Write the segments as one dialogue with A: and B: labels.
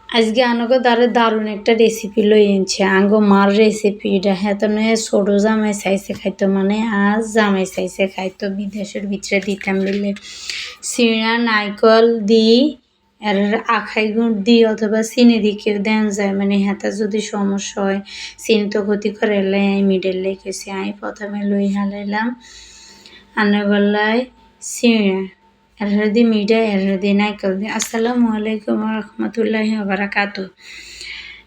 A: আজকে আনগো দারুণ একটা রেসিপি লই এনেছে আঙ্গো মার রেসিপিটা হ্যাঁ তো নয় ছোটো জামাই চাইছে খাইতো মানে আজ জামাই চাইছে খাইতো বিদেশের ভিতরে দিতাম বলে চিড়া নারকল দি আর আখাই গুড় দি অথবা চিনি দি কেউ দেন যায় মানে হাতে যদি সমস্যা হয় চিনি তো ক্ষতি করে এলাই আমি মিডেল লেগেছি আমি প্রথমে লই হালাইলাম আনাগোল্লায় চিড়া এরহাদি মিডা এরহাদি নাইকল দি আসসালামু আলাইকুম রহমতুল্লাহি বারাকাতু।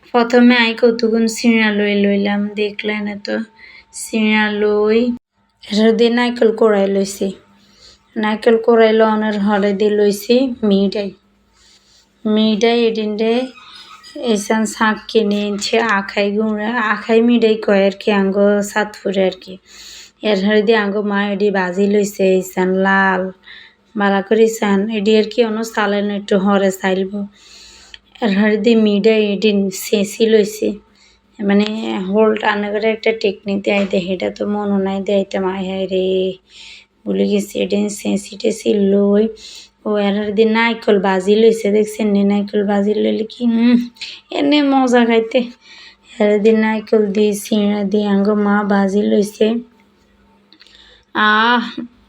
A: প্রথমে আই কতগুণ চিড়া লইলাম দেখলেন তো চিড়া লই এরহাদি নাইকল কোড়াই লইছি নাইকল কোড়াই লওয়ানোর হরে লইছি মিডাই এডিনডে এসান শাক কিনে এনেছে আখাই গুঁড়া আখাই মিডাই কয় আর কি আঙ্গো সাতপুরে আর কি এর হরে আঙ্গো মা এডি ভাজি লইছে এসান লাল বালা করে চান এডি আর কি অন্য চালেন একটু হরে চাইলব এর হরে মিডা এডিন চেঁচি লইছে মানে হোল্ড আনা করে একটা টেকনিক দেয় দেয় এটা তো মনে নাই দেয়তে মায় রে বলে গেছি এডিন চেঁচি টেঁচি লই ও এর হরে নাইকল ভাজি লইছে দেখছেন নে নাইকল ভাজি লইলে কি এনে মজা খাইতে এর নাইকল দিয়ে চিড়া দিয়ে আঙ্গো মা ভাজি লইছে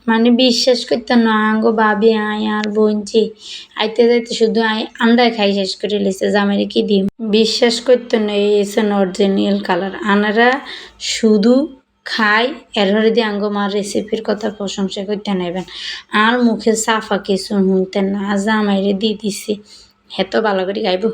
A: মানে বিশ্বাস করতে না আঙ্গো ভাবি আয় আর বোনছি আইতে যাইতে শুধু আন্ডা খাই শেষ করে লেছে জামাইরে কি দিই বিশ্বাস করতে না এসেন অরিজিনাল কালার আনারা শুধু খাই এরহরে দিয়ে আঙ্গো মার রেসিপির কথা প্রশংসা করতে নেবেন আর মুখে সাফা কিছু শুনতেন না জামাইরে দিয়ে দিছি হেতো ভালো করে খাইব।